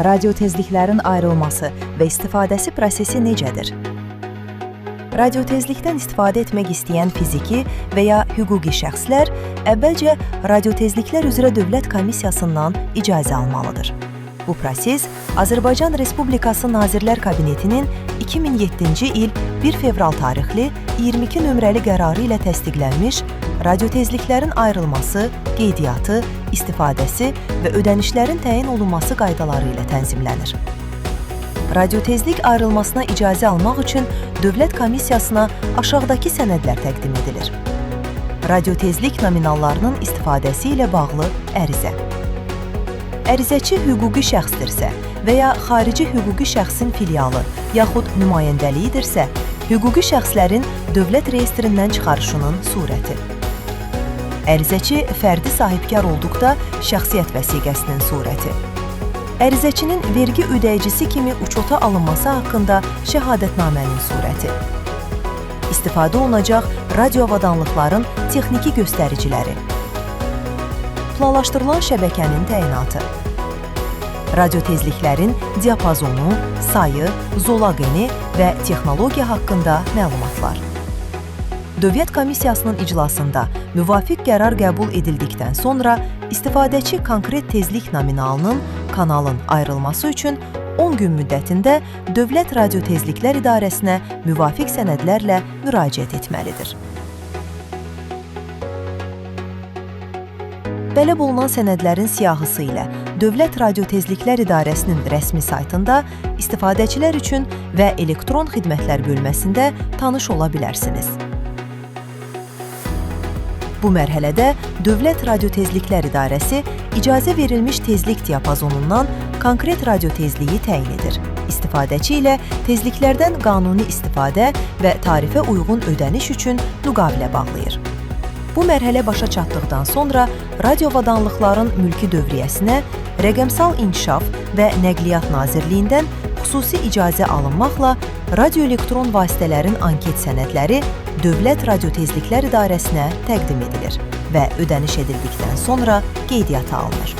Radiotezliklərin ayrılması və istifadəsi prosesi necədir? Radiotezlikdən istifadə etmək istəyən fiziki və ya hüquqi şəxslər əvvəlcə Radiotezliklər üzrə Dövlət Komissiyasından icazə almalıdır. Bu proses Azərbaycan Respublikası Nazirlər Kabinetinin 2007-ci il 1 fevral tarixli 22 nömrəli qərarı ilə təsdiqlənmiş radiotezliklərin ayrılması, qeydiyyatı, istifadəsi və ödənişlərin təyin olunması qaydaları ilə tənzimlənir. Radiotezlik ayrılmasına icazə almaq üçün Dövlət Komissiyasına aşağıdakı sənədlər təqdim edilir. Radiotezlik nominallarının istifadəsi ilə bağlı ərizə. Ərizəçi hüquqi şəxsdirsə və ya xarici hüquqi şəxsin filialı yaxud nümayəndəliyidirsə, hüquqi şəxslərin dövlət reyestrindən çıxarışının surəti. Ərizəçi fərdi sahibkar olduqda şəxsiyyət vəsiqəsinin surəti. Ərizəçinin vergi ödəyicisi kimi uçota alınması haqqında şəhadətnamənin surəti. İstifadə olunacaq radioavadanlıqların texniki göstəriciləri. Planlaşdırılan şəbəkənin təyinatı. Radiotezliklərin diapazonu, sayı, zolaq eni və texnologiya haqqında məlumatlar. Dövlət Komissiyasının iclasında müvafiq qərar qəbul edildikdən sonra istifadəçi konkret tezlik nominalının, kanalın ayrılması üçün 10 gün müddətində Dövlət Radiotezliklər İdarəsinə müvafiq sənədlərlə müraciət etməlidir. Tələb olunan sənədlərin siyahısı ilə Dövlət Radiotezliklər İdarəsinin rəsmi saytında istifadəçilər üçün və elektron xidmətlər bölməsində tanış ola bilərsiniz. Bu mərhələdə Dövlət Radiotezliklər İdarəsi icazə verilmiş tezlik diapazonundan konkret radiotezliyi təyin edir. İstifadəçi ilə tezliklərdən qanuni istifadə və tarifə uyğun ödəniş üçün müqavilə bağlayır. Bu mərhələ başa çatdıqdan sonra radioavadanlıqların mülki dövriyyəsinə Rəqəmsal İnkişaf və Nəqliyyat Nazirliyindən xüsusi icazə alınmaqla radioelektron vasitələrin anket sənədləri Dövlət Radiotezliklər İdarəsinə təqdim edilir və ödəniş edildikdən sonra qeydiyyata alınır.